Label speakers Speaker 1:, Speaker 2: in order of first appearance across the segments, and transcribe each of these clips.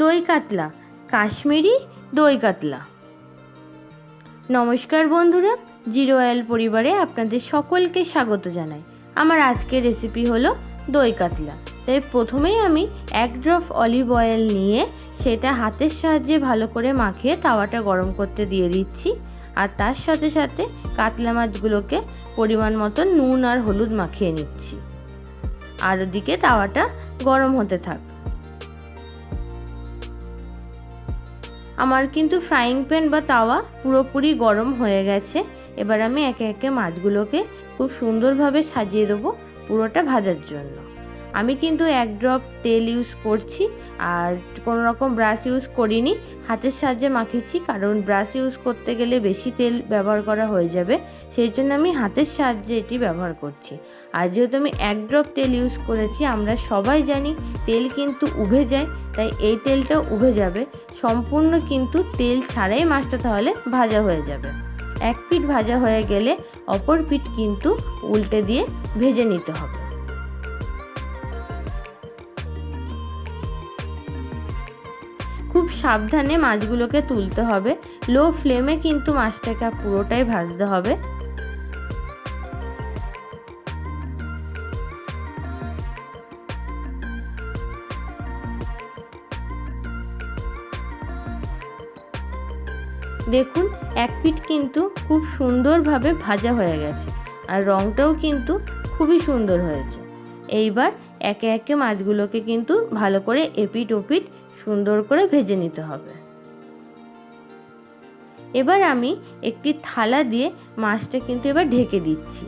Speaker 1: দই কাতলা, কাশ্মীরি দই কাতলা। নমস্কার বন্ধুরা, জিরো অয়েল পরিবারে আপনাদের সকলকে স্বাগত জানাই। আমার আজকের রেসিপি হলো দই কাতলা। তাই প্রথমেই আমি 1 ড্রপ অলিভ অয়েল নিয়ে সেটা হাতের সাহায্যে ভালো করে মাখিয়ে তাওয়াটা গরম করতে দিয়ে দিচ্ছি। আর তার সাথে সাথে কাতলা মাছগুলোকে পরিমাণ মতো নুন আর হলুদ মাখিয়ে নিচ্ছি। আর ওদিকে তাওয়াটা গরম হতে থাক। আমার কিন্তু ফ্রাইং প্যান বা তাওয়া পুরোপুরি গরম হয়ে গেছে। এবার আমি একে একে মাছগুলোকে খুব সুন্দরভাবে সাজিয়ে দেবো পুরোটা ভাজার জন্য। আমি কিন্তু 1 ড্রপ তেল ইউজ করছি, আর কোনো রকম ব্রাশ ইউজ করিনি, হাতের সাহায্যে মাখিয়েছি। কারণ ব্রাশ ইউজ করতে গেলে বেশি তেল ব্যবহার করা হয়ে যাবে, সেই জন্য আমি হাতের সাহায্যে এটি ব্যবহার করছি। আর যেহেতু আমি 1 ড্রপ তেল ইউজ করেছি, আমরা সবাই জানি তেল কিন্তু উবে যায়, তাই এই তেলটাও উবে যাবে। সম্পূর্ণ কিন্তু তেল ছাড়াই মাছটা তাহলে ভাজা হয়ে যাবে। এক পিঠ ভাজা হয়ে গেলে অপর পিঠ কিন্তু উল্টে দিয়ে ভেজে নিতে হবে। খুব সাবধানে মাছগুলোকে তুলতে হবে। লো ফ্লেমে কিন্তু মাছটাকে পুরোটাই ভাজতে হবে। দেখুন, এক পিঠ কিন্তু খুব সুন্দরভাবে ভাজা হয়ে গেছে, আর রঙটাও কিন্তু খুবই সুন্দর হয়েছে। এইবার একে একে মাছগুলোকে কিন্তু ভালো করে এপিঠ ওপিঠ সুন্দর করে ভেজে নিতে হবে। এবার আমি একটি থালা দিয়ে মাছটা কিন্তু এবার ঢেকে দিচ্ছি।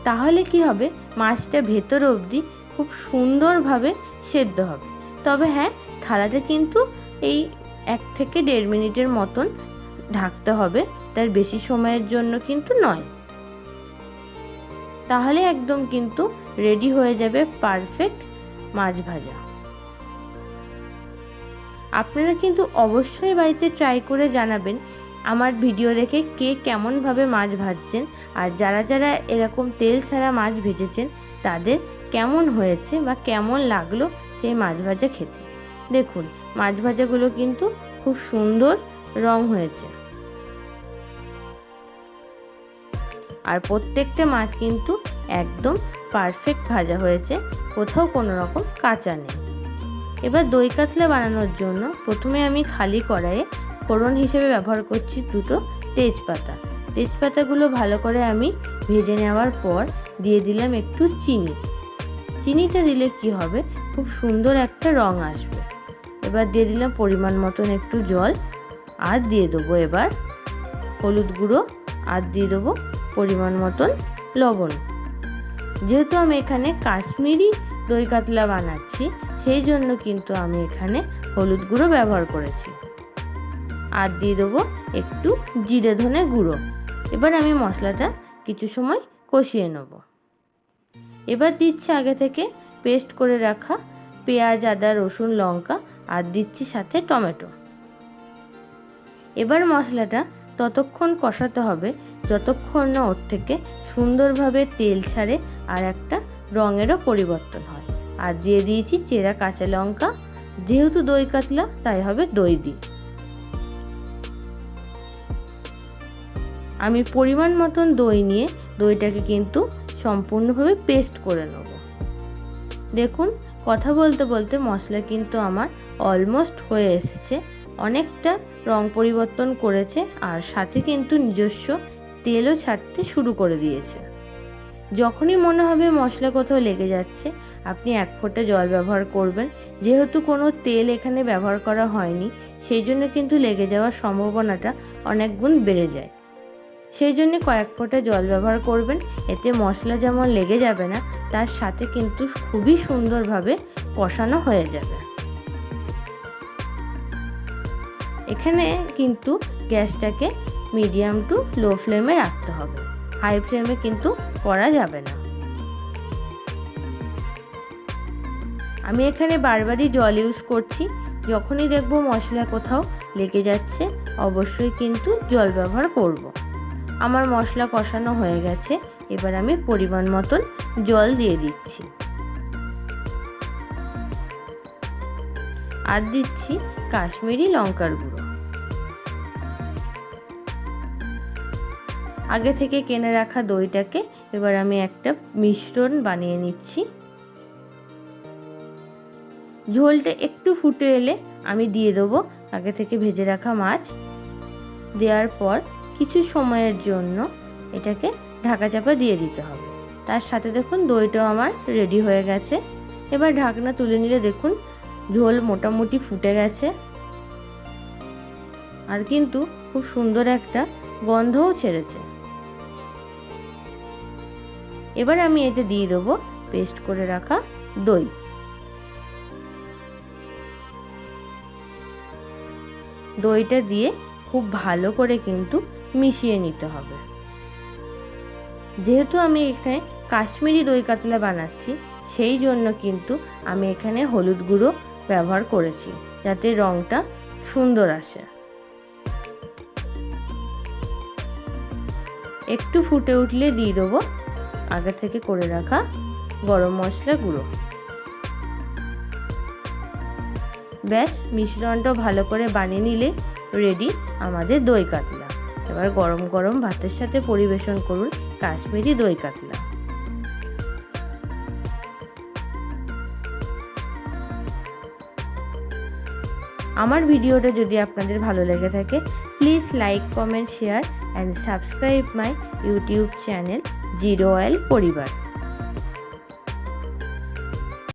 Speaker 1: তাহলে কি হবে, মাছটা ভেতর অবধি খুব সুন্দরভাবে সেদ্ধ হবে। তবে হ্যাঁ, থালাটা কিন্তু এই 1 থেকে 1.5 মিনিটের মতন ঢাকতে হবে, তার বেশি সময়ের জন্য কিন্তু নয়। তাহলে একদম কিন্তু রেডি হয়ে যাবে পারফেক্ট মাছ ভাজা। আপনারা কিন্তু অবশ্যই বাড়িতে ট্রাই করে জানাবেন আমার ভিডিও দেখে কে কেমনভাবে মাছ ভাজছেন, আর যারা যারা এরকম তেল ছাড়া মাছ ভেজেছেন তাদের কেমন হয়েছে বা কেমন লাগলো সেই মাছ ভাজা খেতে। দেখুন, মাছ ভাজাগুলো কিন্তু খুব সুন্দর রং হয়েছে, আর প্রত্যেকটা মাছ কিন্তু একদম পারফেক্ট ভাজা হয়েছে, কোথাও কোনো রকম কাঁচা নেই। এবার দই কাতলা বানানোর জন্য প্রথমে আমি খালি কড়াইয়ে ফোড়ন হিসেবে ব্যবহার করছি 2টো তেজপাতা। তেজপাতাগুলো ভালো করে আমি ভেজে নেওয়ার পর দিয়ে দিলাম একটু চিনি। চিনিটা দিলে কি হবে, খুব সুন্দর একটা রং আসবে। এবার দিয়ে দিলাম পরিমাণ মতন একটু জল, আর দিয়ে দেবো এবার হলুদ গুঁড়ো, আর দিয়ে দেবো পরিমাণ মতন লবণ। যেহেতু আমি এখানে কাশ্মীরি দই কাতলা বানাচ্ছি, সেই জন্য কিন্তু আমি এখানে হলুদ গুঁড়ো ব্যবহার করেছি। আর দিয়ে দেবো একটু জিরে ধনে গুঁড়ো। এবার আমি মশলাটা কিছু সময় কষিয়ে নেব। এবার দিচ্ছি আগে থেকে পেস্ট করে রাখা পেঁয়াজ, আদা, রসুন, লঙ্কা, আর দিচ্ছি সাথে টমেটো। এবার মশলাটা ততক্ষণ কষাতে হবে যতক্ষণ না ওর থেকে সুন্দরভাবে তেল ছাড়ে আর একটা রঙেরও পরিবর্তন হয়। আর দিয়ে দিয়েছি চেরা কাঁচা লঙ্কা, যেহেতু দই কাতলা তাই হবে দই দিয়ে। আমি পরিমাণ মতন দই নিয়ে দইটাকে কিন্তু সম্পূর্ণভাবে পেস্ট করে নেব। দেখুন, কথা বলতে বলতে মশলা কিন্তু আমার অলমোস্ট হয়ে এসছে, অনেকটা রং পরিবর্তন করেছে, আর সাথে কিন্তু নিজস্ব তেলও ছাড়তে শুরু করে দিয়েছে। যখনই মনে হবে মশলা কোথাও লেগে যাচ্ছে, আপনি 1 ফোঁটা জল ব্যবহার করবেন। যেহেতু কোনো তেল এখানে ব্যবহার করা হয়নি, সেই জন্য কিন্তু লেগে যাওয়ার সম্ভাবনাটা অনেক গুণ বেড়ে যায়। সেই জন্য কয়েক ফোঁটা জল ব্যবহার করবেন। এতে মশলা যেমন লেগে যাবে না, তার সাথে কিন্তু খুবই সুন্দরভাবে কষানো হয়ে যাবে। এখানে কিন্তু গ্যাসটাকে মিডিয়াম টু লো ফ্লেমে রাখতে হবে, হাই ফ্লেমে কিন্তু করা যাবে না। আমি এখানে বারবারই জল ইউজ করছি। যখনই দেখব মশলা কোথাও লেগে যাচ্ছে, অবশ্যই কিন্তু জল ব্যবহার করব। আমার মশলা কষানো হয়ে গেছে, এবার আমি পরিমাণ মতন জল দিয়ে দিচ্ছি। আর দিচ্ছি কাশ্মীরি লঙ্কার গুঁড়ো। আগে থেকে কিনে রাখা দইটাকে এবার আমি একটা মিশ্রণ বানিয়ে নিচ্ছি। ঝোলটা একটু ফুটে এলে আমি দিয়ে দেবো আগে থেকে ভেজে রাখা মাছ। দেওয়ার পর কিছু সময়ের জন্য এটাকে ঢাকা চাপা দিয়ে দিতে হবে। তার সাথে দেখুন দইটাও আমার রেডি হয়ে গেছে। এবার ঢাকনা তুলে নিলে দেখুন ঝোল মোটামুটি ফুটে গেছে, আর কিন্তু খুব সুন্দর একটা গন্ধও ছেড়েছে। এবার আমি এতে দিয়ে দেবো পেস্ট করে রাখা দই। দইটা দিয়ে খুব ভালো করে কিন্তু মিশিয়ে নিতে হবে। যেহেতু আমি এখানে কাশ্মীরি দই কাতলা বানাচ্ছি, সেই জন্য কিন্তু আমি এখানে হলুদ গুঁড়ো ব্যবহার করেছি, যাতে রঙটা সুন্দর আসে। একটু ফুটে উঠলে দিয়ে দেবো আগে থেকে করে রাখা গরম মশলা গুঁড়ো। ব্যাস, মিশ্রণটা ভালো করে বানিয়ে নিলে রেডি আমাদের দই কাতলা। এবার গরম গরম ভাতের সাথে পরিবেশন করুন কাশ্মীরি দই কাতলা। আমার ভিডিওটা যদি আপনাদের ভালো লেগে থাকে, please like, comment, share and subscribe my YouTube channel zero oil পরিবার।